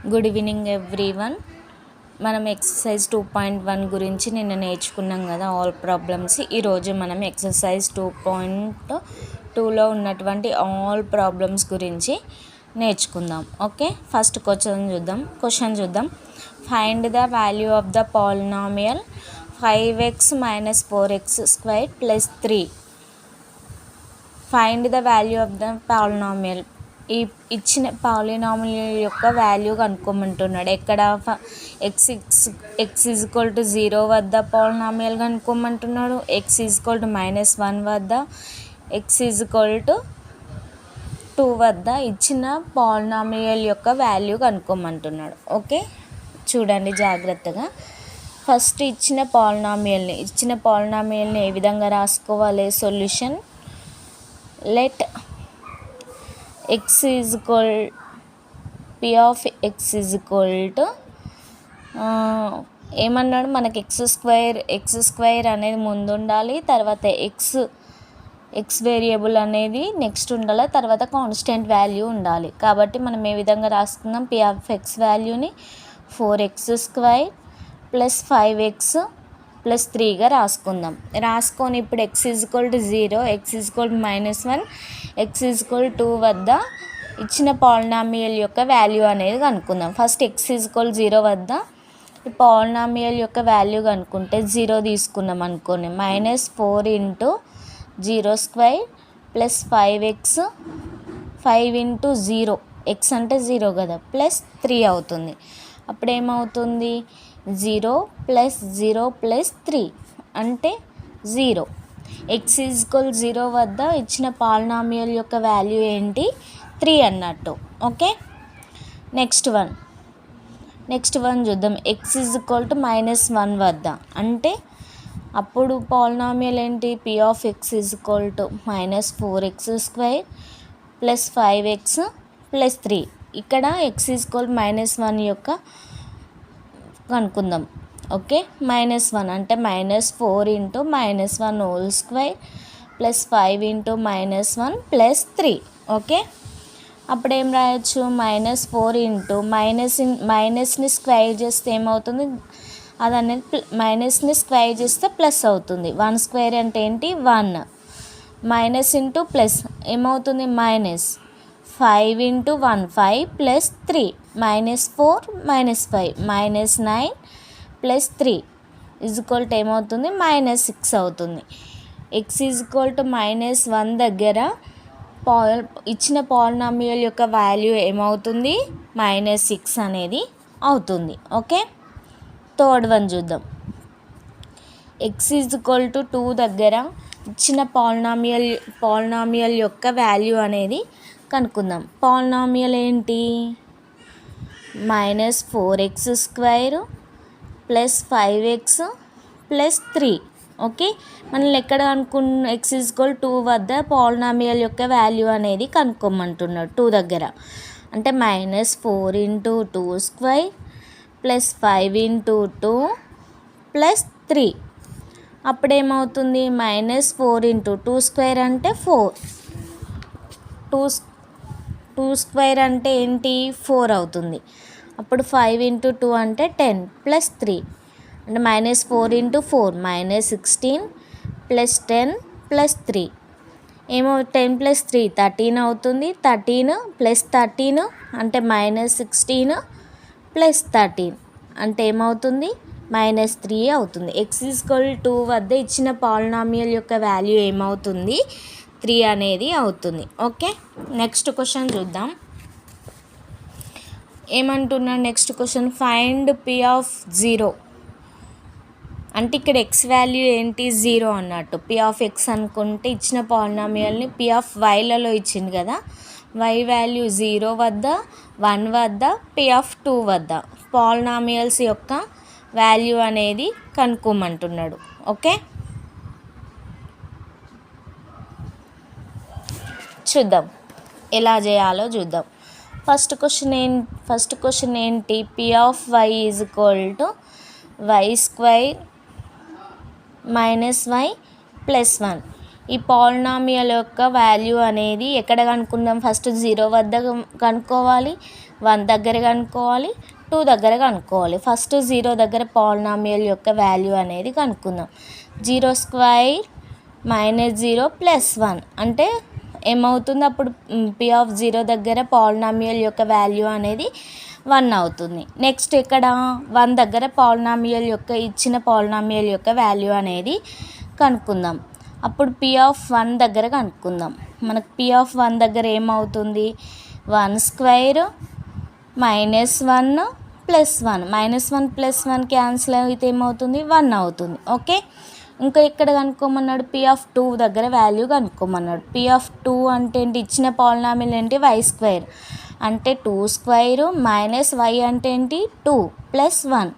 Good evening everyone. మనం exercise 2.1 గురించి నిన్న నేర్చుకున్నాం కదా, ఆల్ ప్రాబ్లమ్స్. ఈరోజు మనం ఎక్సర్సైజ్ 2.2లో ఉన్నటువంటి ఆల్ ప్రాబ్లమ్స్ గురించి నేర్చుకుందాం. ఓకే, ఫస్ట్ క్వశ్చన్ చూద్దాం. Find the value of the polynomial 5x - 4x² + 3. Find the value of the polynomial. ఈ ఇచ్చిన పాలినామియల్ యొక్క వాల్యూ కనుక్కోమంటున్నాడు. ఎక్కడ x = 0 వద్ద పాలినామియల్ కనుక్కోమంటున్నాడు, x = -1 వద్ద, x = 2 వద్ద ఇచ్చిన పాలినామియల్ యొక్క వాల్యూ కనుక్కోమంటున్నాడు. ఓకే, చూడండి జాగ్రత్తగా. ఫస్ట్ ఇచ్చిన పాలినామియల్ని ఏ విధంగా రాసుకోవాలి? Solution let p of x ఏమన్నాడు మనకి? x² అనేది ముందు ఉండాలి, తర్వాత ఎక్స్ వేరియబుల్ అనేది నెక్స్ట్ ఉండాలి, తర్వాత కాన్స్టెంట్ వాల్యూ ఉండాలి. కాబట్టి మనం ఏ విధంగా రాసుకుందాం? p of x వాల్యూని 4x² + 5x + 3గా రాసుకుందాం. రాసుకొని ఇప్పుడు x = 0, x = -1, x = 2 వద్ద ఇచ్చిన పాలినామియల్ యొక్క వాల్యూ అనేది కనుక్కుందాం. ఫస్ట్ x = 0 వద్ద ఈ పాలినామియల్ యొక్క వాల్యూ కనుక్కుంటే 0 తీసుకున్నాం అనుకోండి, -4 × 0² + 5x 5 × 0, x అంటే 0 కదా, +3 అవుతుంది. అప్పుడు ఏమవుతుంది? 0 + 0 + 3 అంటే 0. x = 0 వద్ద ఇచ్చిన పాలినామియల్ యొక్క వాల్యూ ఏంటి? 3 అన్నట్టు. ఓకే, నెక్స్ట్ వన్ చూద్దాం. x = -1 వద్ద అంటే అప్పుడు పాలినామియల్ ఏంటి? p of x = -4x² + 5x + 3. ఇక్కడ x = -1 యొక్క కనుక్కుందాం. ఓకే, -1 అంటే -4 × -1² + 5 × -1 + 3. ఓకే, అప్పుడు ఏం రాయొచ్చు? -4 మైనస్ని స్క్వేర్ చేస్తే ఏమవుతుంది? అది అనేది మైనస్ని స్క్వేర్ చేస్తే ప్లస్ అవుతుంది. 1² అంటే ఏంటి? 1. మైనస్ ఇంటూ ప్లస్ ఏమవుతుంది? -5 × 1 5 + 3 -4 -5 -9 + 3 ఏమవుతుంది? -6 అవుతుంది. x = -1 దగ్గర ఇచ్చిన పాలినామియల్ యొక్క వాల్యూ ఏమవుతుంది? -6 అనేది అవుతుంది. ఓకే, థర్డ్ వన్ చూద్దాం. x = 2 దగ్గర ఇచ్చిన పాలినామియల్ యొక్క వాల్యూ అనేది కనుక్కుందాం. పాలినామియల్ ఏంటి? -4x² + 5x + 3. ఓకే, మనం ఎక్కడ కనుక్కున్న x = 2 వద్ద పాలినామియల్ యొక్క వాల్యూ అనేది కనుక్కోమంటున్నాడు. 2 దగ్గర అంటే -4 × 2² + 5 × 2 + 3. అప్పుడు ఏమవుతుంది? -4 × 2² అంటే 4, 2² అంటే ఏంటి? 4 అవుతుంది. అప్పుడు 5 × 2 అంటే 10 + 3 అంటే -4 × 4 -16 + 10 + 3 ఏమో 10 + 3 13 అవుతుంది. 13 + 13 అంటే -16 + 13 అంటే ఏమవుతుంది? -3 అవుతుంది. x = 2 వద్ద ఇచ్చిన పాలినామియల్ యొక్క వాల్యూ ఏమవుతుంది? 3 అనేది అవుతుంది. ఓకే, నెక్స్ట్ క్వశ్చన్ చూద్దాం. ఏమంటున్నాడు next question? Find p of 0 అంటే ఇక్కడ x వాల్యూ ఏంటి? 0 అన్నట్టు. p of x అనుకుంటే ఇచ్చిన పాలినామియల్ని p of yలలో ఇచ్చింది కదా, y వాల్యూ 0 వద్ద, 1 వద్ద, p of 2 వద్ద పాలినామియల్స్ యొక్క వాల్యూ అనేది కనుక్కోమంటున్నాడు. ఓకే, చూద్దాం ఎలా చేయాలో చూద్దాం. ఫస్ట్ క్వశ్చన్ ఏంటి? p of y = y² - y + 1. ఈ పాలినామియల్ యొక్క వాల్యూ అనేది ఎక్కడ కనుక్కుందాం? ఫస్ట్ 0 వద్ద కనుక్కోవాలి, 1 దగ్గర కనుక్కోవాలి, 2 దగ్గర కనుక్కోవాలి. ఫస్ట్ 0 దగ్గర పాలినామియల్ యొక్క వాల్యూ అనేది కనుక్కుందాం. 0 స్క్వేర్ మైనస్ 0 ప్లస్ 1 అంటే ఏమవుతుంది? అప్పుడు P0 దగ్గర పాలినామియల్ యొక్క వాల్యూ అనేది 1 అవుతుంది. నెక్స్ట్ ఇక్కడ 1 దగ్గర పాలినామియల్ యొక్క ఇచ్చిన పాలినామియల్ యొక్క వాల్యూ అనేది కనుక్కుందాం. అప్పుడు P1 దగ్గర కనుక్కుందాం. మనకు P1 దగ్గర ఏమవుతుంది? 1 square minus 1 plus 1, -1 plus 1 cancel అయితే ఏమవుతుంది? 1 అవుతుంది. ఓకే, ఇంకా ఇక్కడ కనుక్కోమన్నాడు. P2 దగ్గర వాల్యూ కనుక్కోమన్నాడు. P2 అంటే ఏంటి? ఇచ్చిన పాలినామియల్ ఏంటి? y స్క్వేర్ అంటే 2 స్క్వేర్ మైనస్ y అంటే ఏంటి? 2 ప్లస్ 1.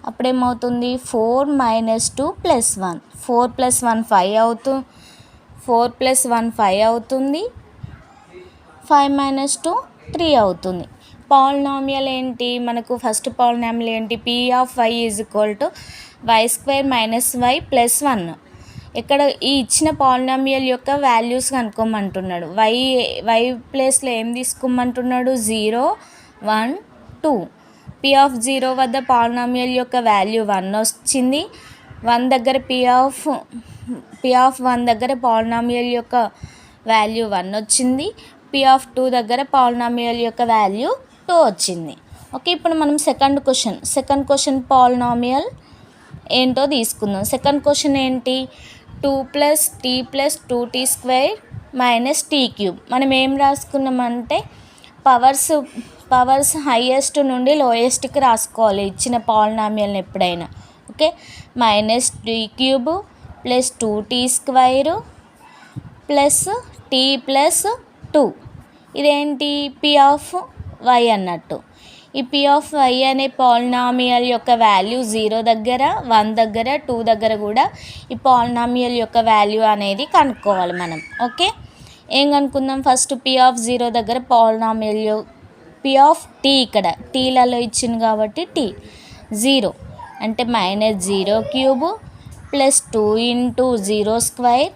అప్పుడేమవుతుంది? 4 మైనస్ 2 ప్లస్ 1, 4 ప్లస్ 1 5 అవుతుంది. 4 ప్లస్ 1 5 అవుతుంది. 5 మైనస్ 2 3 అవుతుంది. పాలినామియల్ ఏంటి? మనకు ఫస్ట్ పాలినామియల్ ఏంటి? P(y) y square minus y plus 1. ఇక్కడ ఈ ఇచ్చిన పాలినామియల్ యొక్క వాల్యూస్ కనుక్కోమంటున్నాడు. y ప్లేస్లో ఏం తీసుకోమంటున్నాడు? 0 1 2. P0 వద్ద పాలినామియల్ యొక్క వాల్యూ 1 వచ్చింది. 1 దగ్గర P1 దగ్గర పాలినామియల్ యొక్క వాల్యూ 1 వచ్చింది. P2 దగ్గర పాలినామియల్ యొక్క వాల్యూ 2 వచ్చింది. ఓకే, ఇప్పుడు మనం సెకండ్ క్వశ్చన్ పాలినామియల్ ఏంటో తీసుకుందాం. సెకండ్ క్వశ్చన్ ఏంటి? 2 plus t plus 2t square minus t cube. మనం ఏం రాసుకున్నామంటే పవర్స్ హైయెస్ట్ నుండి లోయెస్ట్కి రాసుకోవాలి ఇచ్చిన పాలినామియల్ని ఎప్పుడైనా. Okay, minus t cube plus 2t square plus t plus 2. ఇదేంటి? P(y) అన్నట్టు. ఈ P(y) అనే పాలినామియల్ యొక్క వాల్యూ 0 దగ్గర, 1 దగ్గర, 2 దగ్గర కూడా ఈ పాలినామియల్ యొక్క వాల్యూ అనేది కనుక్కోవాలి మనం. ఓకే, ఏం కనుక్కుందాం? ఫస్ట్ P0 దగ్గర పాలినామియల్ P(t) ఇక్కడ టీలలో ఇచ్చింది కాబట్టి t 0 అంటే minus 0 cube plus 2 into 0 square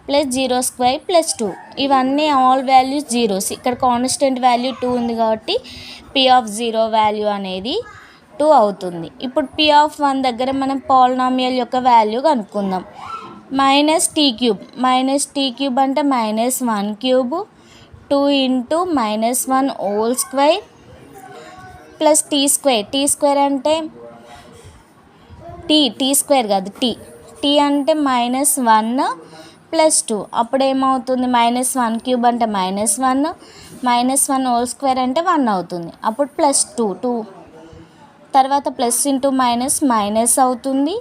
plus 0 square plus 2. ఇవన్నీ ఆల్ వాల్యూస్ జీరోస్. ఇక్కడ కాన్స్టెంట్ వాల్యూ 2 ఉంది కాబట్టి P0 వాల్యూ అనేది 2 అవుతుంది. ఇప్పుడు P1 దగ్గర మనం పాలినామియల్ యొక్క వాల్యూ కనుక్కుందాం. మైనస్ t క్యూబ్ అంటే -1 cube 2 into -1 whole square plus t square అంటే t స్క్వేర్ కాదు t అంటే -1 ప్లస్ 2. అప్పుడు ఏమవుతుంది? -1 క్యూబ్ అంటే -1 హోల్ స్క్వేర్ అంటే 1 అవుతుంది. అప్పుడు ప్లస్ 2 తర్వాత ప్లస్ ఇంటూ మైనస్ అవుతుంది,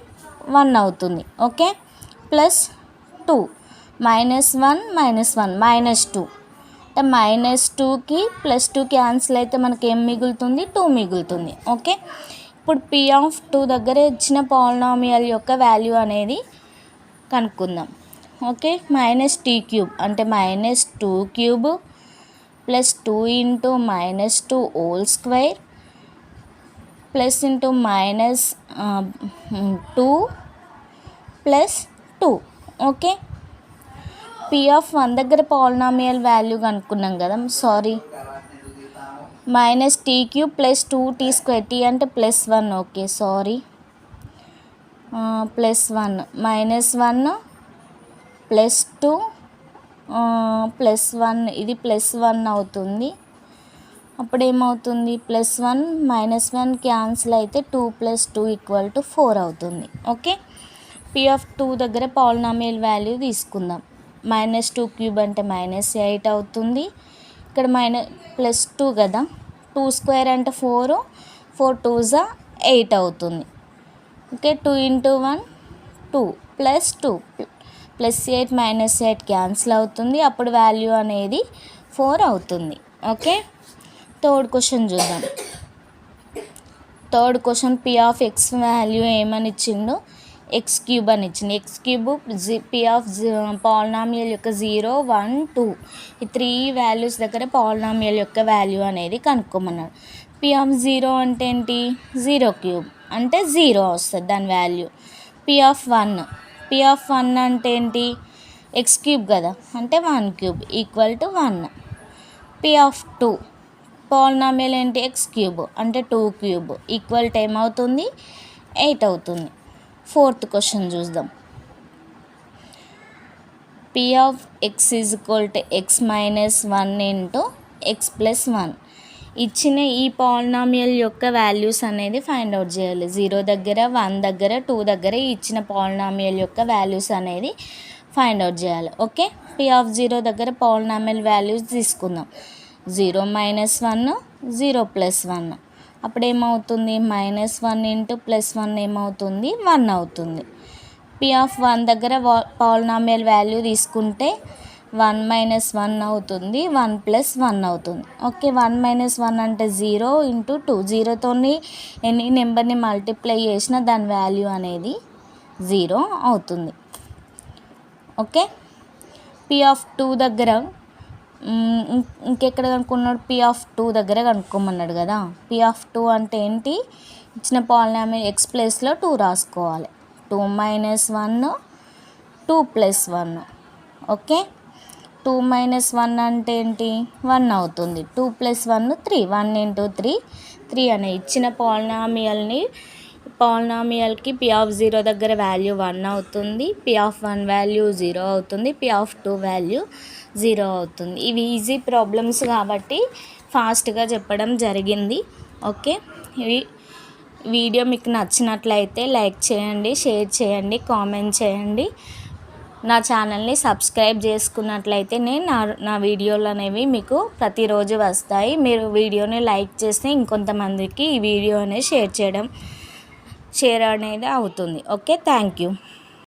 1 అవుతుంది. ఓకే, ప్లస్ 2 -1 -2 అంటే -2కి ప్లస్ 2 క్యాన్సిల్ అయితే మనకి ఏం మిగులుతుంది? 2 మిగులుతుంది. ఓకే, ఇప్పుడు P2 దగ్గర ఇచ్చిన పాలినామియల్ యొక్క వాల్యూ అనేది కనుక్కుందాం. ఓకే, -t క్యూబ్ అంటే -2 cube plus 2 into -2 whole square plus into -2 plus 2. Okay, P1 దగ్గర పాలినామియల్ వాల్యూ కనుక్కున్నాం కదా. -t cube plus 2t square, t అంటే plus 1. Okay, plus 1 -1 plus 2 plus 1 ఇది ప్లస్ 1 అవుతుంది. అప్పుడు ఏమవుతుంది? +1 -1 క్యాన్సిల్ అయితే 2 + 2 = 4 అవుతుంది. ఓకే, P2 దగ్గర పాలినామియల్ వాల్యూ తీసుకుందాం. -2 క్యూబ్ అంటే -8 అవుతుంది. ఇక్కడ +2 కదా, 2 స్క్వేర్ అంటే 4 2s 8 అవుతుంది. ఓకే, 2 ఇంటూ 1 2 ప్లస్ 2 +8 -8 క్యాన్సిల్ అవుతుంది. అప్పుడు వాల్యూ అనేది 4 అవుతుంది. ఓకే, థర్డ్ క్వశ్చన్ చూద్దాం. థర్డ్ క్వశ్చన్ P(x) వాల్యూ ఏమని ఇచ్చిందో x³ అని ఇచ్చింది. x³ P పాలినామియల్ యొక్క 0 1 2 ఈ 3 వాల్యూస్ దగ్గర పాలినామియల్ యొక్క వాల్యూ అనేది కనుక్కోమన్నాడు. P(0) అంటే ఏంటి? 0³ అంటే 0 వస్తుంది దాని వాల్యూ. P(1) అంటే ఏంటి? x³ కదా, అంటే 1³ = 1. P(2) పాలినామియల్ ఏంటి ఎక్స్ క్యూబ్ అంటే 2 క్యూబ్ ఈక్వల్ టు ఏమవుతుంది 8 అవుతుంది. 4th క్వశ్చన్ చూద్దాం. p of X is equal to X minus 1 into X plus 1. ఇచ్చిన ఈ పాలినామియల్ యొక్క వాల్యూస్ అనేది ఫైండ్ అవుట్ చేయాలి. 0 దగ్గర 1 దగ్గర 2 దగ్గర ఇచ్చిన పాలినామియల్ యొక్క వాల్యూస్ అనేది ఫైండ్ అవుట్ చేయాలి. ఓకే, p ఆఫ్ 0 దగ్గర పాలినామియల్ వాల్యూస్ తీసుకుందాం. 0 మైనస్ 1 0 ప్లస్ 1 అప్పుడు ఏమవుతుంది -1 ఇంటూ +1 ఏమవుతుంది 1 అవుతుంది. p ఆఫ్ 1 దగ్గర పాలినామియల్ వాల్యూ తీసుకుంటే 1 మైనస్ 1 అవుతుంది, 1 ప్లస్ 1 అవుతుంది. ఓకే, 1 మైనస్ 1 అంటే 0 ఇంటూ 2, 0తో ఎన్ని నెంబర్ని మల్టిప్లై చేసినా దాని వాల్యూ అనేది 0 అవుతుంది. ఓకే, p ఆఫ్ 2 దగ్గర ఇంకెక్కడ కనుక్కున్నాడు, p ఆఫ్ 2 దగ్గర కనుక్కోమన్నాడు కదా. p ఆఫ్ 2 అంటే ఏంటి, ఇచ్చిన పాలినామియల్ ఎక్స్ ప్లేస్లో 2 రాసుకోవాలి. 2 మైనస్ 1 2 ప్లస్ 1. ఓకే, 2 మైనస్ 1 అంటే ఏంటి 1 అవుతుంది. 2 ప్లస్ 1 3, 1 ఇంటూ 3 3 అనే ఇచ్చిన పాలినామియల్కి p ఆఫ్ 0 దగ్గర వాల్యూ 1 అవుతుంది, p ఆఫ్ 1 వాల్యూ 0 అవుతుంది, p ఆఫ్ 2 వాల్యూ 0 అవుతుంది. ఇవి ఈజీ ప్రాబ్లమ్స్ కాబట్టి ఫాస్ట్గా చెప్పడం జరిగింది. ఓకే, ఇవి వీడియో మీకు నచ్చినట్లయితే లైక్ చేయండి, షేర్ చేయండి, కామెంట్ చేయండి. నా ఛానల్ని సబ్స్క్రైబ్ చేసుకున్నట్లయితే నా వీడియోలు అనేవి మీకు ప్రతిరోజు వస్తాయి. మీరు వీడియోని లైక్ చేస్తే ఇంకొంతమందికి ఈ వీడియో అనేది షేర్ అనేది అవుతుంది. Okay, thank you.